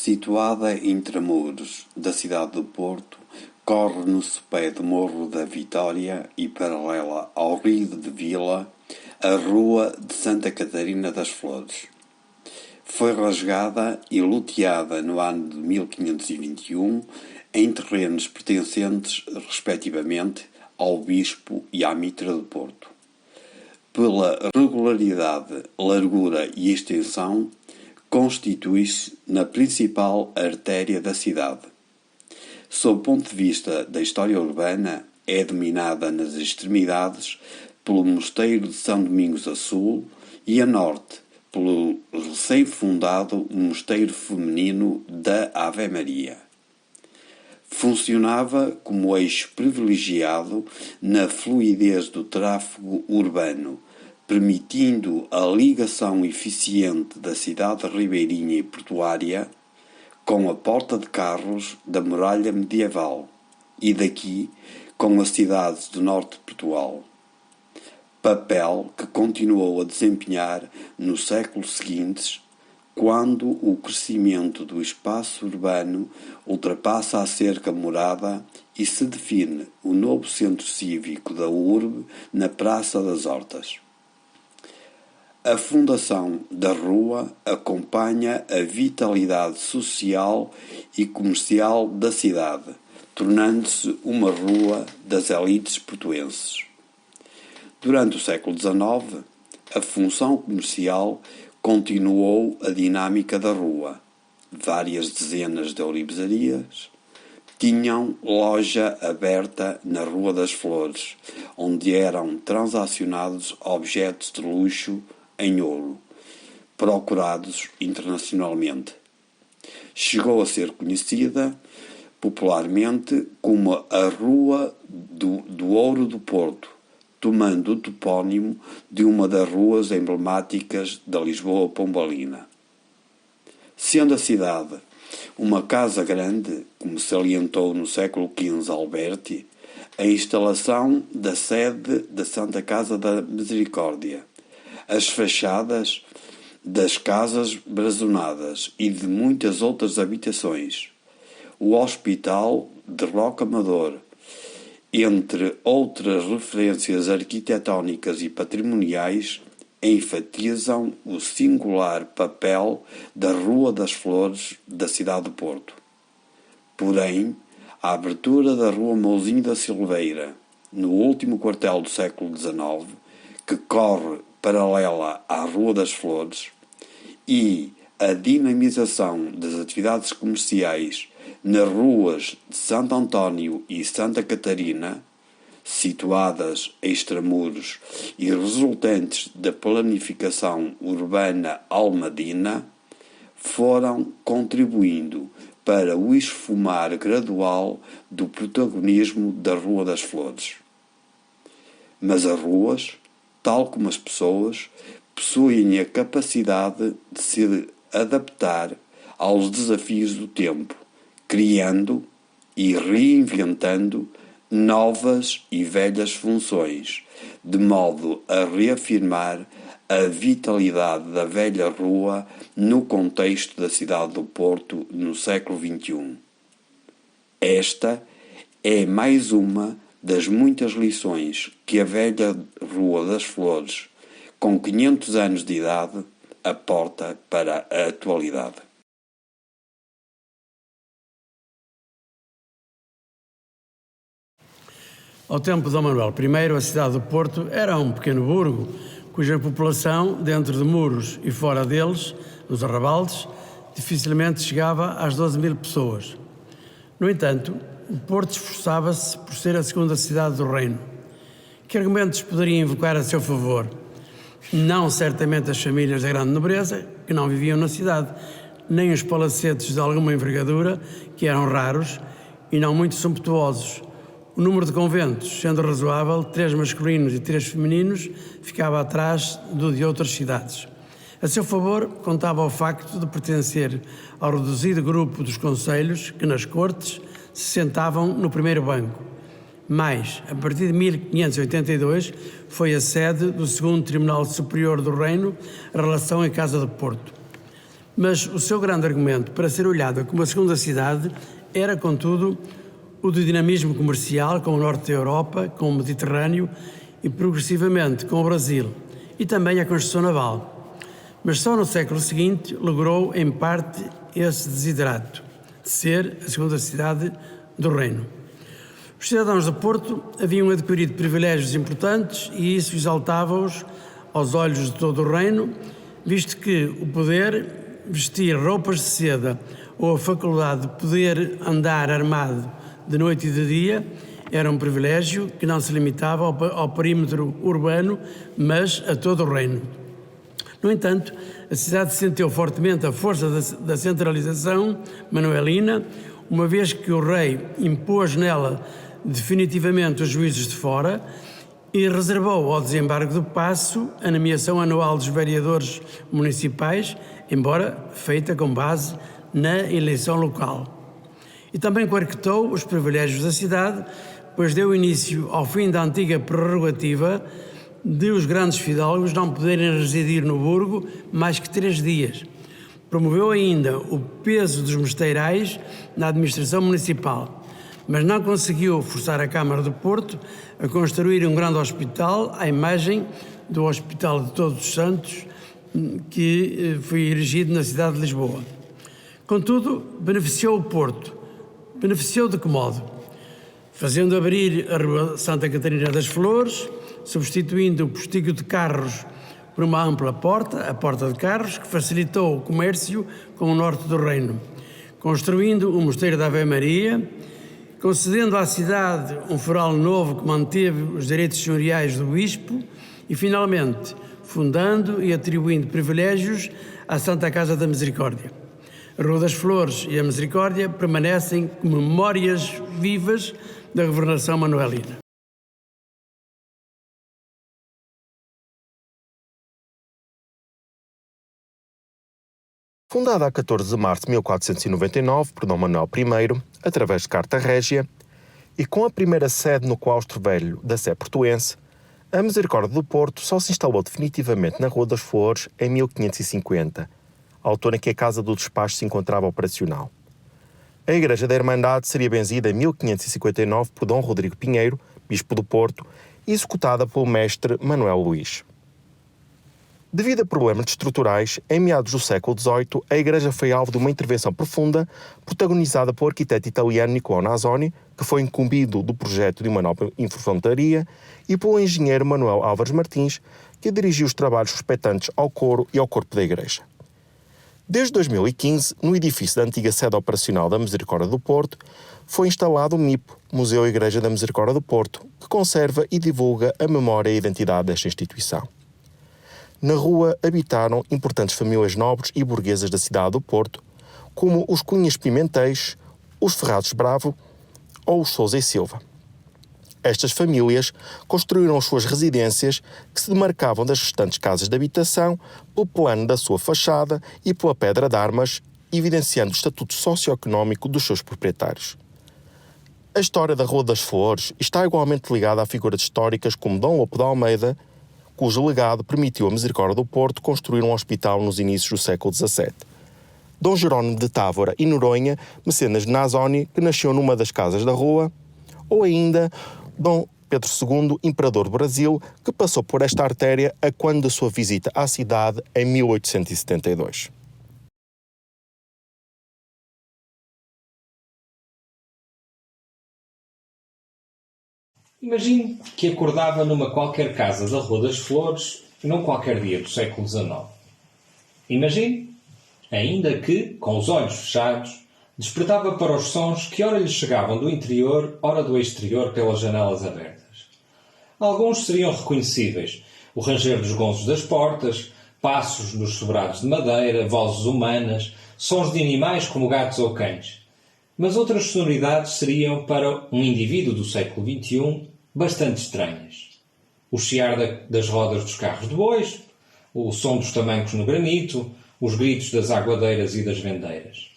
Situada intramuros da cidade do Porto, corre no sopé do Morro da Vitória e paralela ao Rio de Vila, a Rua de Santa Catarina das Flores. Foi rasgada e loteada no ano de 1521 em terrenos pertencentes, respectivamente, ao Bispo e à Mitra do Porto. Pela regularidade, largura e extensão, constitui-se na principal artéria da cidade. Sob o ponto de vista da história urbana, é dominada nas extremidades pelo Mosteiro de São Domingos a sul e a norte pelo recém-fundado Mosteiro Feminino da Ave Maria. Funcionava como eixo privilegiado na fluidez do tráfego urbano, permitindo a ligação eficiente da cidade ribeirinha e portuária com a porta de carros da muralha medieval e daqui com as cidades do norte de Portugal. Papel que continuou a desempenhar nos séculos seguintes, quando o crescimento do espaço urbano ultrapassa a cerca morada e se define o novo centro cívico da urbe na Praça das Hortas. A fundação da rua acompanha a vitalidade social e comercial da cidade, tornando-se uma rua das elites portuenses. Durante o século XIX, a função comercial continuou a dinâmica da rua. Várias dezenas de ouribazarias tinham loja aberta na Rua das Flores, onde eram transacionados objetos de luxo em ouro, procurados internacionalmente. Chegou a ser conhecida popularmente como a Rua do Ouro do Porto, tomando o topónimo de uma das ruas emblemáticas da Lisboa pombalina. Sendo a cidade uma casa grande, como salientou no século XV Alberti, a instalação da sede da Santa Casa da Misericórdia, as fachadas das casas brazonadas e de muitas outras habitações, o Hospital de Roque Amador, entre outras referências arquitetónicas e patrimoniais, enfatizam o singular papel da Rua das Flores da cidade do Porto. Porém, a abertura da Rua Mouzinho da Silveira, no último quartel do século XIX, que corre paralela à Rua das Flores, e a dinamização das atividades comerciais nas ruas de Santo António e Santa Catarina, situadas extramuros e resultantes da planificação urbana almadina, foram contribuindo para o esfumar gradual do protagonismo da Rua das Flores. Mas as ruas, tal como as pessoas, possuem a capacidade de se adaptar aos desafios do tempo, criando e reinventando novas e velhas funções, de modo a reafirmar a vitalidade da velha rua no contexto da cidade do Porto no século XXI. Esta é mais uma das muitas lições que a velha Rua das Flores, com 500 anos de idade, aporta para a atualidade. Ao tempo de Dom Manuel I, a cidade do Porto era um pequeno burgo, cuja população, dentro de muros e fora deles, nos arrabaldes, dificilmente chegava às 12.000 pessoas. No entanto, o Porto esforçava-se por ser a segunda cidade do reino. Que argumentos poderia invocar a seu favor? Não certamente as famílias da grande nobreza, que não viviam na cidade, nem os palacetes de alguma envergadura, que eram raros e não muito sumptuosos. O número de conventos, sendo razoável, 3 masculinos e 3 femininos, ficava atrás do de outras cidades. A seu favor, contava o facto de pertencer ao reduzido grupo dos conselhos que, nas cortes, se sentavam no primeiro banco. Mas, a partir de 1582, foi a sede do 2º Tribunal Superior do Reino, a relação em Casa do Porto. Mas o seu grande argumento para ser olhada como a segunda cidade era, contudo, o do dinamismo comercial com o norte da Europa, com o Mediterrâneo e, progressivamente, com o Brasil, e também a construção naval. Mas só no século seguinte logrou, em parte, esse desiderato de ser a segunda cidade do reino. Os cidadãos do Porto haviam adquirido privilégios importantes e isso exaltava-os aos olhos de todo o reino, visto que o poder vestir roupas de seda ou a faculdade de poder andar armado de noite e de dia era um privilégio que não se limitava ao perímetro urbano, mas a todo o reino. No entanto, a cidade sentiu fortemente a força da centralização manuelina, uma vez que o rei impôs nela definitivamente os juízes de fora e reservou ao desembargo do Paço a nomeação anual dos vereadores municipais, embora feita com base na eleição local. E também coarquetou os privilégios da cidade, pois deu início ao fim da antiga prerrogativa de os grandes fidalgos não poderem residir no burgo mais que 3 dias. Promoveu ainda o peso dos mesteirais na administração municipal, mas não conseguiu forçar a Câmara do Porto a construir um grande hospital à imagem do Hospital de Todos os Santos, que foi erigido na cidade de Lisboa. Contudo, beneficiou o Porto. Beneficiou de que modo? Fazendo abrir a Rua Santa Catarina das Flores, substituindo o postigho de carros por uma ampla porta, a Porta de Carros, que facilitou o comércio com o norte do reino, construindo o Mosteiro da Ave Maria, concedendo à cidade um foral novo que manteve os direitos senhoriais do bispo e, finalmente, fundando e atribuindo privilégios à Santa Casa da Misericórdia. A Rua das Flores e a Misericórdia permanecem como memórias vivas da governação manuelina. Fundada a 14 de março de 1499 por Dom Manuel I, através de Carta Régia, e com a primeira sede no claustro velho da Sé Portuense, a Misericórdia do Porto só se instalou definitivamente na Rua das Flores em 1550, a altura em que a Casa do Despacho se encontrava operacional. A Igreja da Irmandade seria benzida em 1559 por Dom Rodrigo Pinheiro, Bispo do Porto, e executada pelo mestre Manuel Luís. Devido a problemas estruturais, em meados do século XVIII, a igreja foi alvo de uma intervenção profunda protagonizada pelo arquiteto italiano Niccolò Nasoni, que foi incumbido do projeto de uma nova infantaria, e pelo engenheiro Manuel Álvares Martins, que dirigiu os trabalhos respeitantes ao coro e ao corpo da igreja. Desde 2015, no edifício da antiga sede operacional da Misericórdia do Porto, foi instalado o MIPO, Museu e Igreja da Misericórdia do Porto, que conserva e divulga a memória e a identidade desta instituição. Na rua habitaram importantes famílias nobres e burguesas da cidade do Porto, como os Cunhas Pimentéis, os Ferrados Bravo ou os Sousa e Silva. Estas famílias construíram as suas residências, que se demarcavam das restantes casas de habitação pelo plano da sua fachada e pela pedra de armas, evidenciando o estatuto socioeconómico dos seus proprietários. A história da Rua das Flores está igualmente ligada a figuras históricas como Dom Lopo de Almeida, cujo legado permitiu à Misericórdia do Porto construir um hospital nos inícios do século XVII. Dom Jerónimo de Távora e Noronha, mecenas de Nasoni, que nasceu numa das casas da rua, ou ainda Dom Pedro II, Imperador do Brasil, que passou por esta artéria a quando da sua visita à cidade em 1872. Imagine que acordava numa qualquer casa da Rua das Flores, num qualquer dia do século XIX. Imagine, ainda que, com os olhos fechados, despertava para os sons que ora lhe chegavam do interior, ora do exterior pelas janelas abertas. Alguns seriam reconhecíveis: o ranger dos gonzos das portas, passos nos sobrados de madeira, vozes humanas, sons de animais como gatos ou cães. Mas outras sonoridades seriam, para um indivíduo do século XXI, bastante estranhas. O chiar das rodas dos carros de bois, o som dos tamancos no granito, os gritos das aguadeiras e das vendeiras.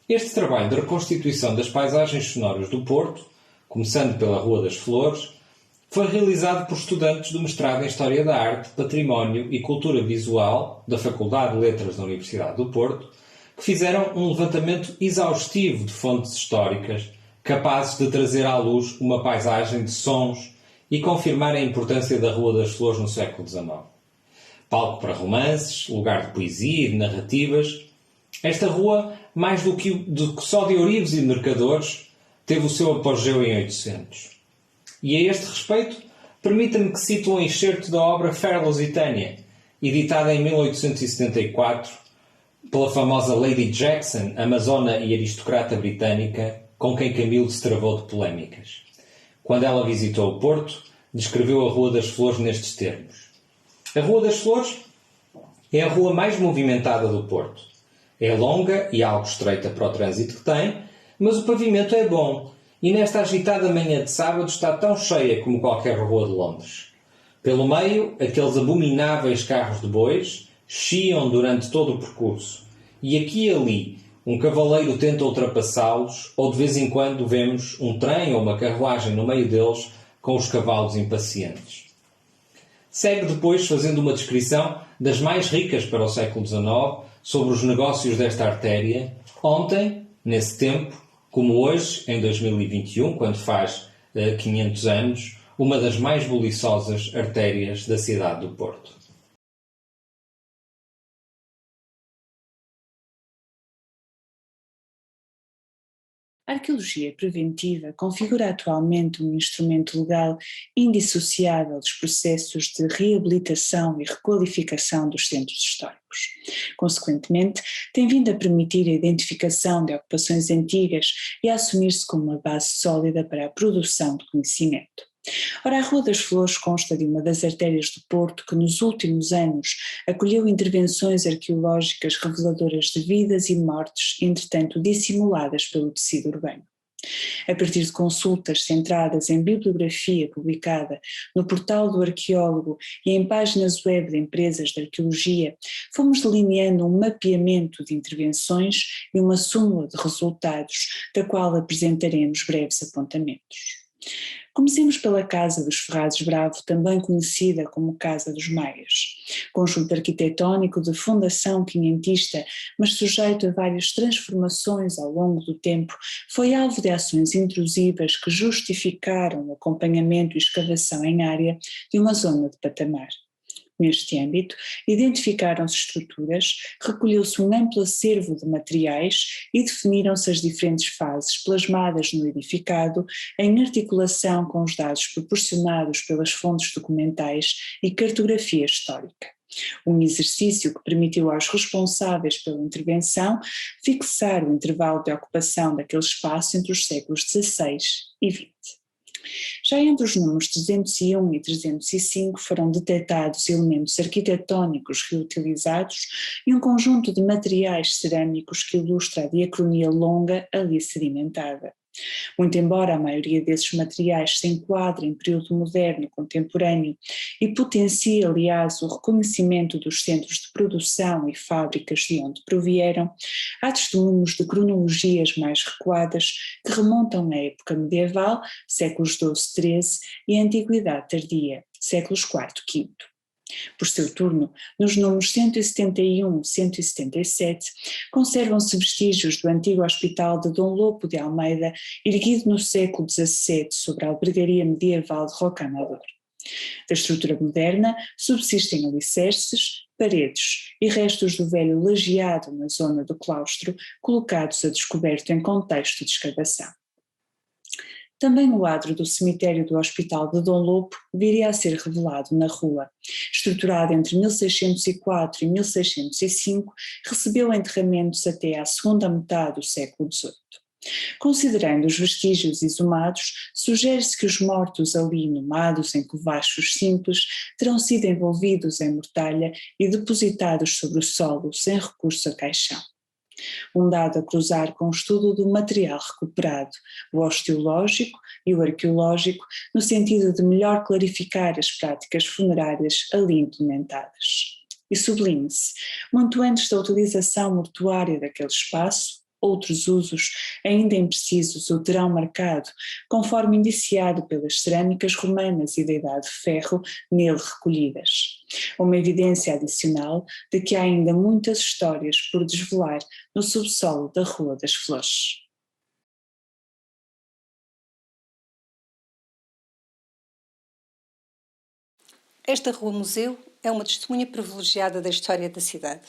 Este trabalho de reconstituição das paisagens sonoras do Porto, começando pela Rua das Flores, foi realizado por estudantes do mestrado em História da Arte, Património e Cultura Visual da Faculdade de Letras da Universidade do Porto, que fizeram um levantamento exaustivo de fontes históricas capazes de trazer à luz uma paisagem de sons e confirmar a importância da Rua das Flores no século XIX. Palco para romances, lugar de poesia e de narrativas, esta rua, mais do que só de ourives e de mercadores, teve o seu apogeu em 800. E a este respeito, permita-me que cite um excerto da obra Fair Lusitânia, editada em 1874, pela famosa Lady Jackson, amazona e aristocrata britânica, com quem Camilo se travou de polémicas. Quando ela visitou o Porto, descreveu a Rua das Flores nestes termos. A Rua das Flores é a rua mais movimentada do Porto. É longa e algo estreita para o trânsito que tem, mas o pavimento é bom e nesta agitada manhã de sábado está tão cheia como qualquer rua de Londres. Pelo meio, aqueles abomináveis carros de bois chiam durante todo o percurso e aqui e ali um cavaleiro tenta ultrapassá-los ou de vez em quando vemos um trem ou uma carruagem no meio deles com os cavalos impacientes. Segue depois fazendo uma descrição das mais ricas para o século XIX sobre os negócios desta artéria, ontem, nesse tempo, como hoje, em 2021, quando faz 500 anos, uma das mais buliçosas artérias da cidade do Porto. A arqueologia preventiva configura atualmente um instrumento legal indissociável dos processos de reabilitação e requalificação dos centros históricos. Consequentemente, tem vindo a permitir a identificação de ocupações antigas e a assumir-se como uma base sólida para a produção de conhecimento. Ora, a Rua das Flores consta de uma das artérias do Porto que nos últimos anos acolheu intervenções arqueológicas reveladoras de vidas e mortes, entretanto dissimuladas pelo tecido urbano. A partir de consultas centradas em bibliografia publicada no portal do arqueólogo e em páginas web de empresas de arqueologia, fomos delineando um mapeamento de intervenções e uma súmula de resultados, da qual apresentaremos breves apontamentos. Comecemos pela Casa dos Ferrazes Bravo, também conhecida como Casa dos Maias. Conjunto arquitetónico de fundação quinhentista, mas sujeito a várias transformações ao longo do tempo, foi alvo de ações intrusivas que justificaram o acompanhamento e escavação em área de uma zona de patamar. Neste âmbito, identificaram-se estruturas, recolheu-se um amplo acervo de materiais e definiram-se as diferentes fases plasmadas no edificado em articulação com os dados proporcionados pelas fontes documentais e cartografia histórica. Um exercício que permitiu aos responsáveis pela intervenção fixar o intervalo de ocupação daquele espaço entre os séculos XVI e XX. Já entre os números 301 e 305 foram detectados elementos arquitetónicos reutilizados e um conjunto de materiais cerâmicos que ilustra a diacronia longa ali sedimentada. Muito embora a maioria desses materiais se enquadre em período moderno contemporâneo e potencie, aliás, o reconhecimento dos centros de produção e fábricas de onde provieram, há testemunhos de cronologias mais recuadas que remontam à época medieval, séculos XII, XIII, e à Antiguidade tardia, séculos IV, V. Por seu turno, nos números 171 e 177, conservam-se vestígios do antigo Hospital de Dom Lopo de Almeida, erguido no século XVII sobre a albergaria medieval de Rocamadour. Da estrutura moderna subsistem alicerces, paredes e restos do velho lajeado na zona do claustro, colocados a descoberto em contexto de escavação. Também o adro do cemitério do Hospital de Dom Lopo viria a ser revelado na rua. Estruturado entre 1604 e 1605, recebeu enterramentos até à segunda metade do século XVIII. Considerando os vestígios exumados, sugere-se que os mortos ali inumados em covachos simples terão sido envolvidos em mortalha e depositados sobre o solo sem recurso a caixão. Um dado a cruzar com o estudo do material recuperado, o osteológico e o arqueológico, no sentido de melhor clarificar as práticas funerárias ali implementadas. E sublinhe-se, muito antes da utilização mortuária daquele espaço, outros usos ainda imprecisos o terão marcado, conforme indiciado pelas cerâmicas romanas e da Idade de Ferro nele recolhidas. Uma evidência adicional de que há ainda muitas histórias por desvelar no subsolo da Rua das Flores. Esta rua-museu é uma testemunha privilegiada da história da cidade.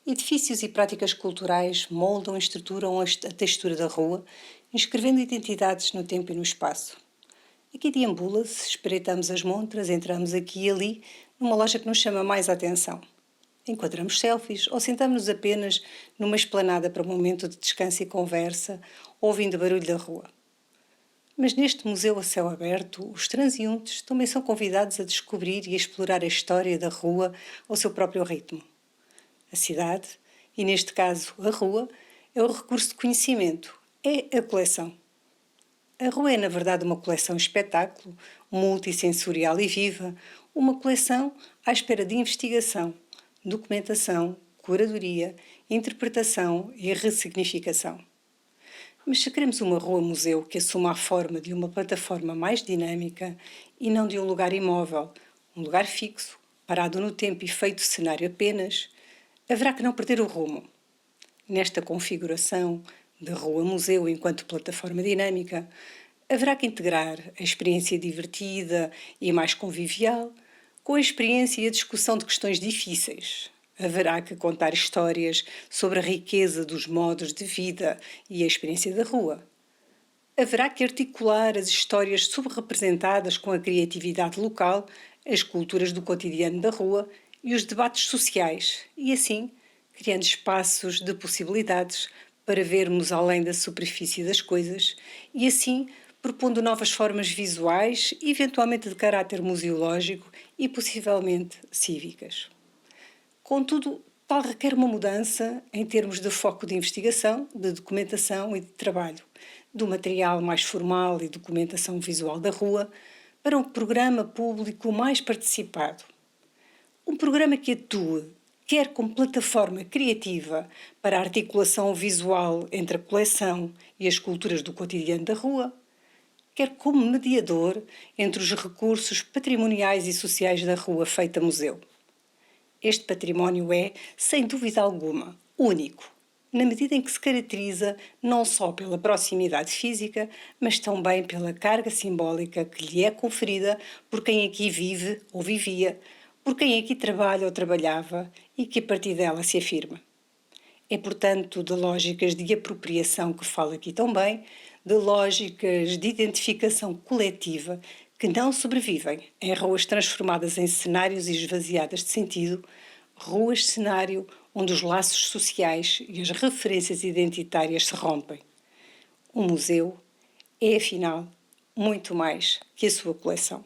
Edifícios e práticas culturais moldam e estruturam a textura da rua, inscrevendo identidades no tempo e no espaço. Aqui deambula-se, espreitamos as montras, entramos aqui e ali, numa loja que nos chama mais a atenção. Enquadramos selfies ou sentamos-nos apenas numa esplanada para um momento de descanso e conversa, ouvindo o barulho da rua. Mas neste museu a céu aberto, os transeuntes também são convidados a descobrir e a explorar a história da rua ao seu próprio ritmo. A cidade, e neste caso a rua, é o recurso de conhecimento, é a coleção. A rua é, na verdade, uma coleção espetáculo, multissensorial e viva, uma coleção à espera de investigação, documentação, curadoria, interpretação e ressignificação. Mas se queremos uma rua-museu que assuma a forma de uma plataforma mais dinâmica e não de um lugar imóvel, um lugar fixo, parado no tempo e feito cenário apenas, haverá que não perder o rumo. Nesta configuração de rua-museu enquanto plataforma dinâmica, haverá que integrar a experiência divertida e mais convivial com a experiência e a discussão de questões difíceis. Haverá que contar histórias sobre a riqueza dos modos de vida e a experiência da rua. Haverá que articular as histórias subrepresentadas com a criatividade local, as culturas do cotidiano da rua e os debates sociais, e assim, criando espaços de possibilidades para vermos além da superfície das coisas e assim propondo novas formas visuais, eventualmente de caráter museológico e possivelmente cívicas. Contudo, tal requer uma mudança em termos de foco de investigação, de documentação e de trabalho, do material mais formal e documentação visual da rua, para um programa público mais participado. Um programa que atue, quer como plataforma criativa para a articulação visual entre a coleção e as culturas do cotidiano da rua, quer como mediador entre os recursos patrimoniais e sociais da rua feita museu. Este património é, sem dúvida alguma, único, na medida em que se caracteriza não só pela proximidade física, mas também pela carga simbólica que lhe é conferida por quem aqui vive ou vivia, por quem aqui trabalha ou trabalhava e que a partir dela se afirma. É, portanto, de lógicas de apropriação que falo aqui também, de lógicas de identificação coletiva que não sobrevivem em ruas transformadas em cenários e esvaziadas de sentido, ruas-cenário onde os laços sociais e as referências identitárias se rompem. O museu é, afinal, muito mais que a sua coleção.